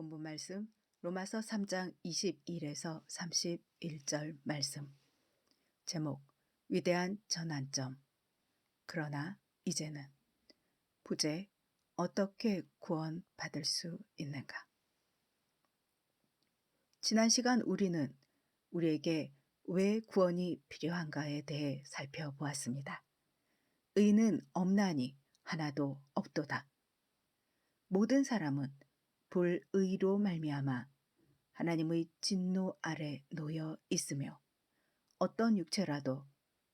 본문 말씀 로마서 3장 21에서 31절 말씀. 제목 위대한 전환점. 그러나 이제는. 부제 어떻게 구원받을 수 있는가. 지난 시간 우리는 우리에게 왜 구원이 필요한가에 대해 살펴보았습니다. 의는 없나니 하나도 없도다. 모든 사람은 불의로 말미암아 하나님의 진노 아래 놓여 있으며 어떤 육체라도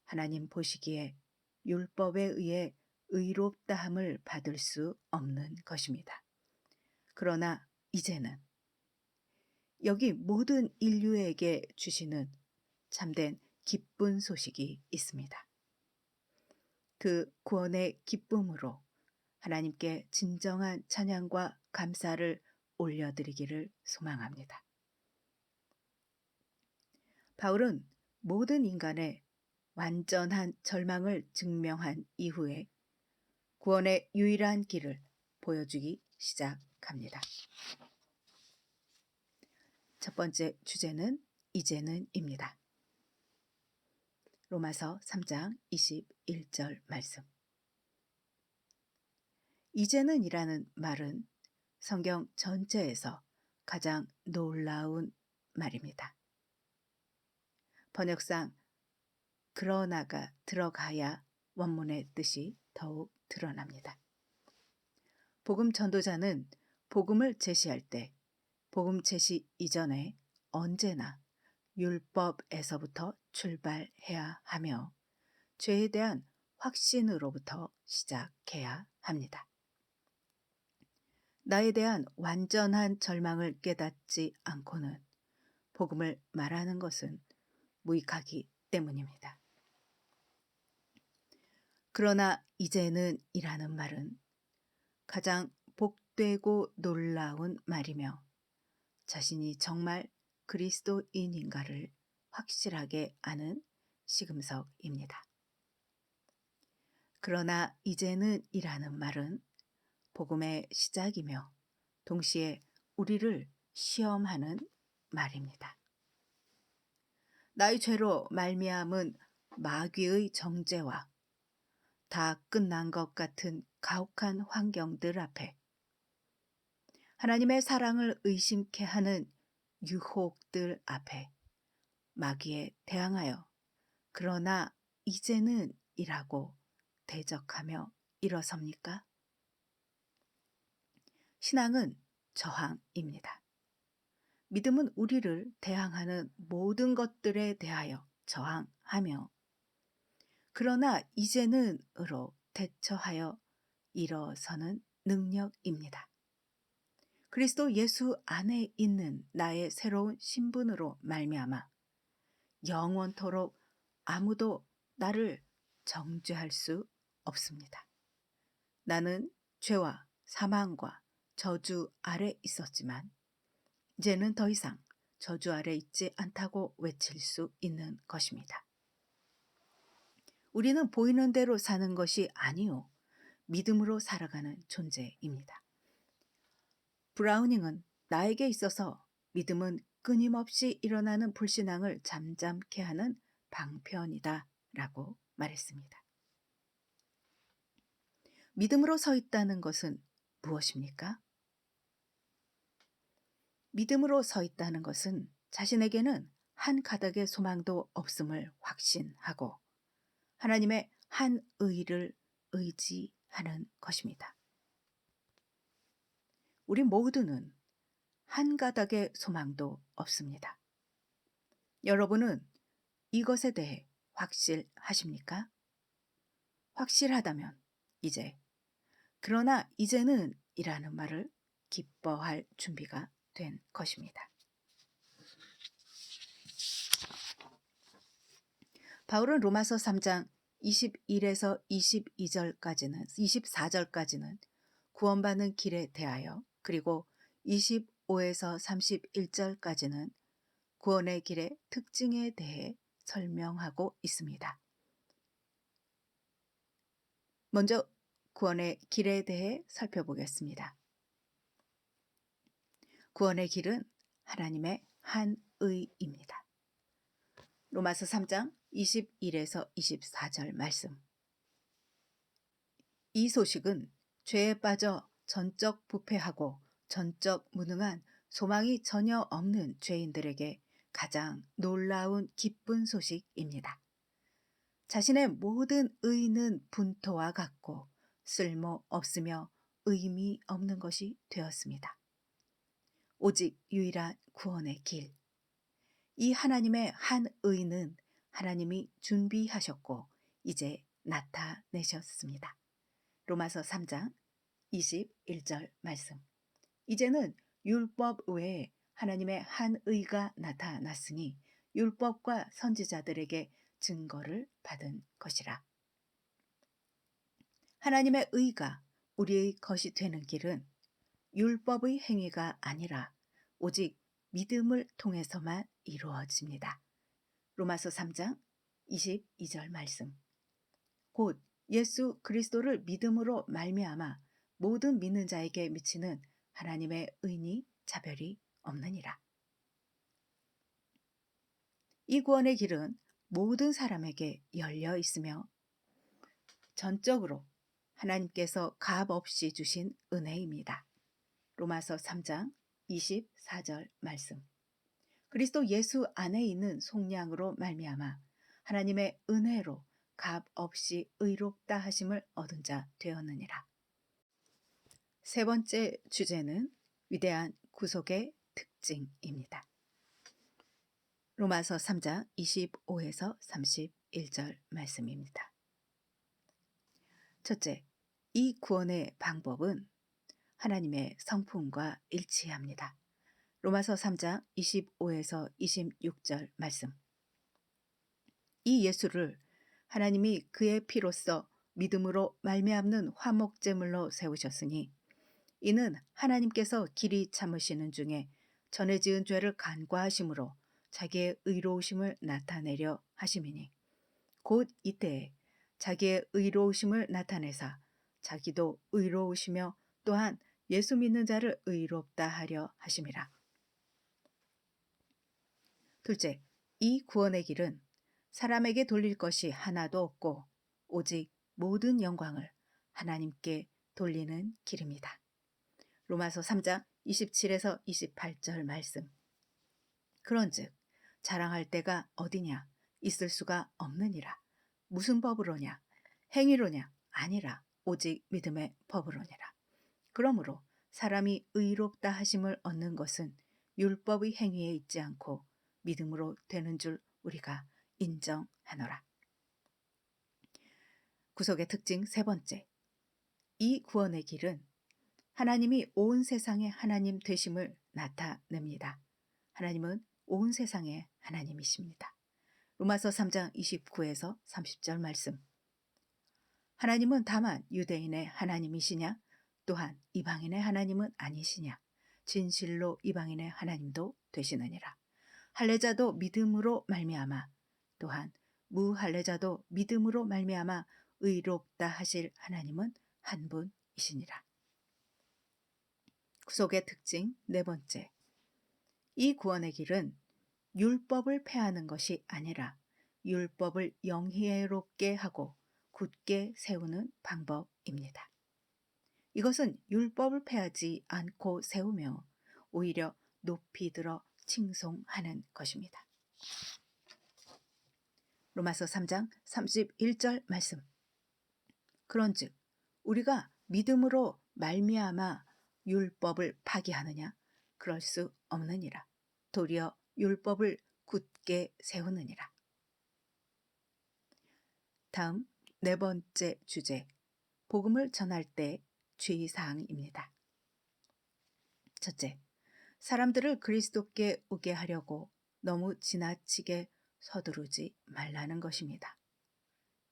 하나님 보시기에 율법에 의해 의롭다함을 받을 수 없는 것입니다. 그러나 이제는 여기 모든 인류에게 주시는 참된 기쁜 소식이 있습니다. 그 구원의 기쁨으로 하나님께 진정한 찬양과 감사를 올려드리기를 소망합니다. 바울은 모든 인간의 완전한 절망을 증명한 이후에 구원의 유일한 길을 보여주기 시작합니다. 첫 번째 주제는 이제는입니다. 로마서 3장 21절 말씀. 이제는이라는 말은 성경 전체에서 가장 놀라운 말입니다. 번역상 그러나가 들어가야 원문의 뜻이 더욱 드러납니다. 복음 전도자는 복음을 제시할 때 복음 제시 이전에 언제나 율법에서부터 출발해야 하며 죄에 대한 확신으로부터 시작해야 합니다. 나에 대한 완전한 절망을 깨닫지 않고는 복음을 말하는 것은 무익하기 때문입니다. 그러나 이제는 이라는 말은 가장 복되고 놀라운 말이며 자신이 정말 그리스도인인가를 확실하게 아는 시금석입니다. 그러나 이제는 이라는 말은 복음의 시작이며 동시에 우리를 시험하는 말입니다. 나의 죄로 말미암은 마귀의 정죄와 다 끝난 것 같은 가혹한 환경들 앞에 하나님의 사랑을 의심케 하는 유혹들 앞에 마귀에 대항하여 그러나 이제는 이라고 대적하며 일어섭니까? 신앙은 저항입니다. 믿음은 우리를 대항하는 모든 것들에 대하여 저항하며 그러나 이제는으로 대처하여 일어서는 능력입니다. 그리스도 예수 안에 있는 나의 새로운 신분으로 말미암아 영원토록 아무도 나를 정죄할 수 없습니다. 나는 죄와 사망과 저주 아래 있었지만 이제는 더 이상 저주 아래 있지 않다고 외칠 수 있는 것입니다. 우리는 보이는 대로 사는 것이 아니요 믿음으로 살아가는 존재입니다. 브라우닝은 나에게 있어서 믿음은 끊임없이 일어나는 불신앙을 잠잠케 하는 방편이다 라고 말했습니다. 믿음으로 서 있다는 것은 무엇입니까? 믿음으로 서 있다는 것은 자신에게는 한 가닥의 소망도 없음을 확신하고 하나님의 한 의를 의지하는 것입니다. 우리 모두는 한 가닥의 소망도 없습니다. 여러분은 이것에 대해 확실하십니까? 확실하다면 이제 그러나 이제는 이라는 말을 기뻐할 준비가 된 것입니다. 바울은 로마서 3장 21에서 24절까지는 구원받는 길에 대하여 그리고 25에서 31절까지는 구원의 길의 특징에 대해 설명하고 있습니다. 먼저 구원의 길에 대해 살펴보겠습니다. 구원의 길은 하나님의 한 의입니다. 로마서 3장 21에서 24절 말씀. 이 소식은 죄에 빠져 전적 부패하고 전적 무능한 소망이 전혀 없는 죄인들에게 가장 놀라운 기쁜 소식입니다. 자신의 모든 의는 분토와 같고 쓸모 없으며 의미 없는 것이 되었습니다. 오직 유일한 구원의 길. 이 하나님의 한 의는 하나님이 준비하셨고 이제 나타내셨습니다. 로마서 3장 21절 말씀. 이제는 율법 외에 하나님의 한 의가 나타났으니 율법과 선지자들에게 증거를 받은 것이라. 하나님의 의가 우리의 것이 되는 길은 율법의 행위가 아니라 오직 믿음을 통해서만 이루어집니다. 로마서 3장 22절 말씀. 곧 예수 그리스도를 믿음으로 말미암아 모든 믿는 자에게 미치는 하나님의 의니 차별이 없느니라. 이 구원의 길은 모든 사람에게 열려 있으며 전적으로 하나님께서 값없이 주신 은혜입니다. 로마서 3장 24절 말씀. 그리스도 예수 안에 있는 속량으로 말미암아 하나님의 은혜로 값없이 의롭다 하심을 얻은 자 되었느니라. 세 번째 주제는 위대한 구속의 특징입니다. 로마서 3장 25에서 31절 말씀입니다. 첫째, 이 구원의 방법은 하나님의 성품과 일치합니다. 로마서 3장 25에서 26절 말씀. 이 예수를 하나님이 그의 피로써 믿음으로 말미암는 화목제물로 세우셨으니 이는 하나님께서 길이 참으시는 중에 전에 지은 죄를 간과하심으로 자기의 의로우심을 나타내려 하심이니 곧 이때에 자기의 의로우심을 나타내사 자기도 의로우시며 또한 예수 믿는 자를 의롭다 하려 하심이라. 둘째, 이 구원의 길은 사람에게 돌릴 것이 하나도 없고 오직 모든 영광을 하나님께 돌리는 길입니다. 로마서 3장 27에서 28절 말씀. 그런즉 자랑할 때가 어디냐? 있을 수가 없느니라. 무슨 법으로냐? 행위로냐? 아니라 오직 믿음의 법으로니라. 그러므로 사람이 의롭다 하심을 얻는 것은 율법의 행위에 있지 않고 믿음으로 되는 줄 우리가 인정하노라. 구속의 특징 세 번째. 이 구원의 길은 하나님이 온 세상의 하나님 되심을 나타냅니다. 하나님은 온 세상의 하나님이십니다. 로마서 3장 29에서 30절 말씀. 하나님은 다만 유대인의 하나님이시냐? 또한 이방인의 하나님은 아니시냐? 진실로 이방인의 하나님도 되시느니라. 할례자도 믿음으로 말미암아 또한 무할례자도 믿음으로 말미암아 의롭다 하실 하나님은 한 분이시니라. 구속의 특징 네 번째. 이 구원의 길은 율법을 폐하는 것이 아니라 율법을 영예롭게 하고 굳게 세우는 방법입니다. 이것은 율법을 폐하지 않고 세우며 오히려 높이 들어 칭송하는 것입니다. 로마서 3장 31절 말씀. 그런즉 우리가 믿음으로 말미암아 율법을 파기하느냐? 그럴 수 없느니라. 도리어 율법을 굳게 세우느니라. 다음 네 번째 주제, 복음을 전할 때 주의사항입니다. 첫째, 사람들을 그리스도께 오게 하려고 너무 지나치게 서두르지 말라는 것입니다.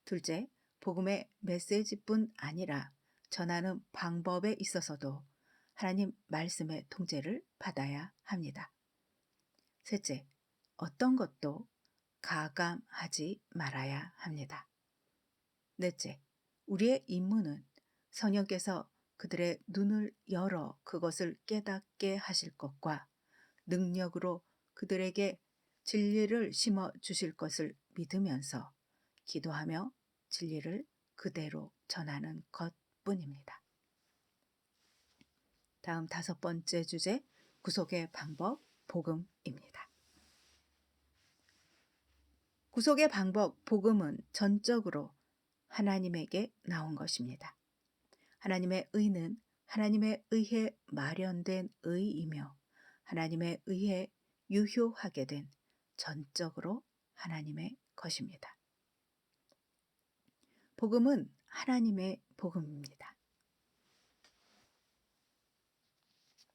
둘째, 복음의 메시지뿐 아니라 전하는 방법에 있어서도 하나님 말씀의 통제를 받아야 합니다. 셋째, 어떤 것도 가감하지 말아야 합니다. 넷째, 우리의 임무는 성령께서 그들의 눈을 열어 그것을 깨닫게 하실 것과 능력으로 그들에게 진리를 심어 주실 것을 믿으면서 기도하며 진리를 그대로 전하는 것뿐입니다. 다음 5번째 주제, 구속의 방법, 복음입니다. 구속의 방법, 복음은 전적으로 하나님에게 나온 것입니다. 하나님의 의는 하나님에 의해 마련된 의이며 하나님에 의해 유효하게 된 전적으로 하나님의 것입니다. 복음은 하나님의 복음입니다.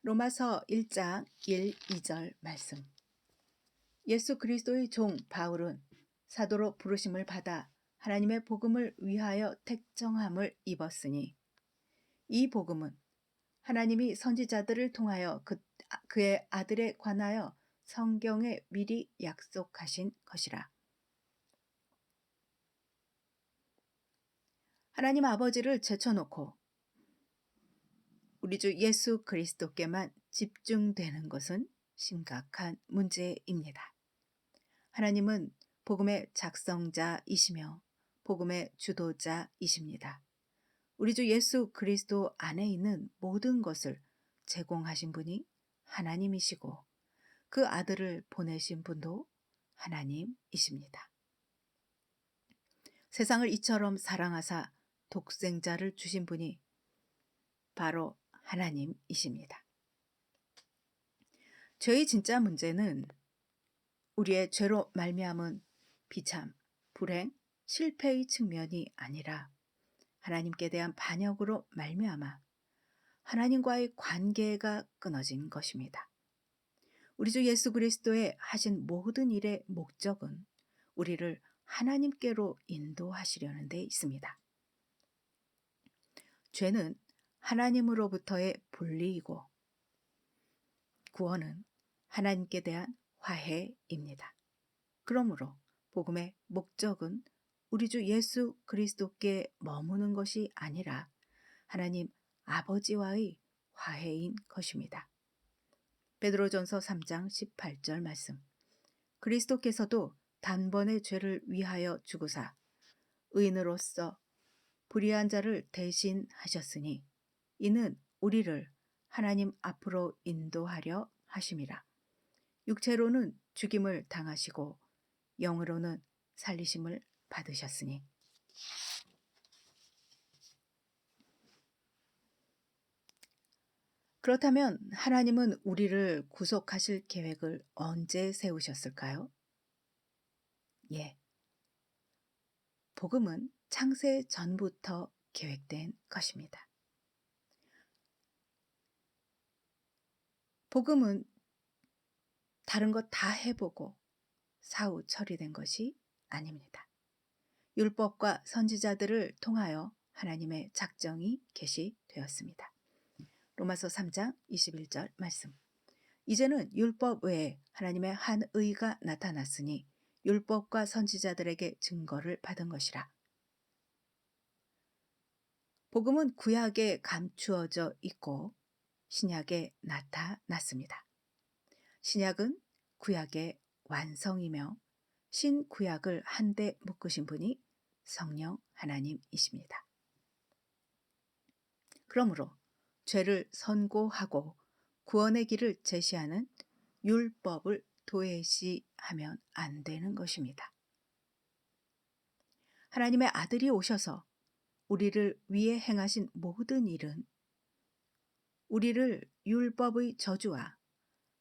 로마서 1장 1, 2절 말씀. 예수 그리스도의 종 바울은 사도로 부르심을 받아 하나님의 복음을 위하여 택정함을 입었으니 이 복음은 하나님이 선지자들을 통하여 그의 아들에 관하여 성경에 미리 약속하신 것이라. 하나님 아버지를 제쳐놓고 우리 주 예수 그리스도께만 집중되는 것은 심각한 문제입니다. 하나님은 복음의 작성자이시며 복음의 주도자이십니다. 우리 주 예수 그리스도 안에 있는 모든 것을 제공하신 분이 하나님이시고 그 아들을 보내신 분도 하나님이십니다. 세상을 이처럼 사랑하사 독생자를 주신 분이 바로 하나님이십니다. 죄의 진짜 문제는 우리의 죄로 말미암은 비참, 불행, 실패의 측면이 아니라 하나님께 대한 반역으로 말미암아 하나님과의 관계가 끊어진 것입니다. 우리 주 예수 그리스도의 하신 모든 일의 목적은 우리를 하나님께로 인도하시려는 데 있습니다. 죄는 하나님으로부터의 분리이고 구원은 하나님께 대한 화해입니다. 그러므로 복음의 목적은 우리 주 예수 그리스도께 머무는 것이 아니라 하나님 아버지와의 화해인 것입니다. 베드로전서 3장 18절 말씀. 그리스도께서도 단번에 죄를 위하여 죽으사 의인으로서 불의한 자를 대신하셨으니 이는 우리를 하나님 앞으로 인도하려 하심이라. 육체로는 죽임을 당하시고 영으로는 살리심을 받으셨으니. 그렇다면 하나님은 우리를 구속하실 계획을 언제 세우셨을까요? 예. 복음은 창세 전부터 계획된 것입니다. 복음은 다른 것 다 해보고 사후 처리된 것이 아닙니다. 율법과 선지자들을 통하여 하나님의 작정이 계시되었습니다. 로마서 3장 21절 말씀. 이제는 율법 외에 하나님의 한 의가 나타났으니 율법과 선지자들에게 증거를 받은 것이라. 복음은 구약에 감추어져 있고 신약에 나타났습니다. 신약은 구약의 완성이며 신구약을 한데 묶으신 분이 성령 하나님이십니다. 그러므로 죄를 선고하고 구원의 길을 제시하는 율법을 도외시하면 안 되는 것입니다. 하나님의 아들이 오셔서 우리를 위해 행하신 모든 일은 우리를 율법의 저주와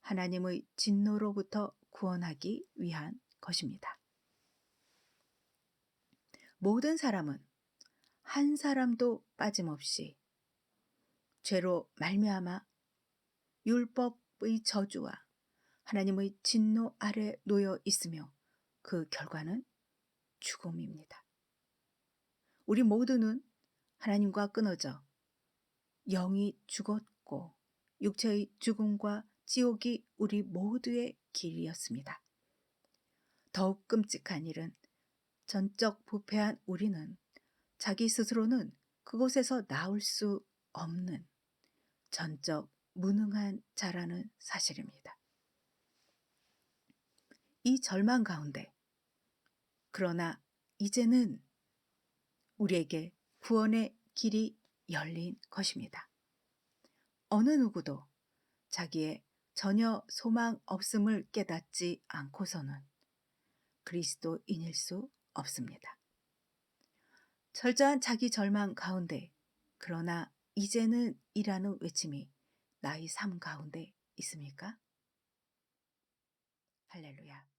하나님의 진노로부터 구원하기 위한 것입니다. 모든 사람은 한 사람도 빠짐없이 죄로 말미암아 율법의 저주와 하나님의 진노 아래 놓여 있으며 그 결과는 죽음입니다. 우리 모두는 하나님과 끊어져 영이 죽었고 육체의 죽음과 지옥이 우리 모두의 길이었습니다. 더욱 끔찍한 일은 전적 부패한 우리는 자기 스스로는 그곳에서 나올 수 없는 전적 무능한 자라는 사실입니다. 이 절망 가운데 그러나 이제는 우리에게 구원의 길이 열린 것입니다. 어느 누구도 자기의 전혀 소망 없음을 깨닫지 않고서는 그리스도인일 수 없습니다. 철저한 자기 절망 가운데 그러나 이제는 이라는 외침이 나의 삶 가운데 있습니까? 할렐루야.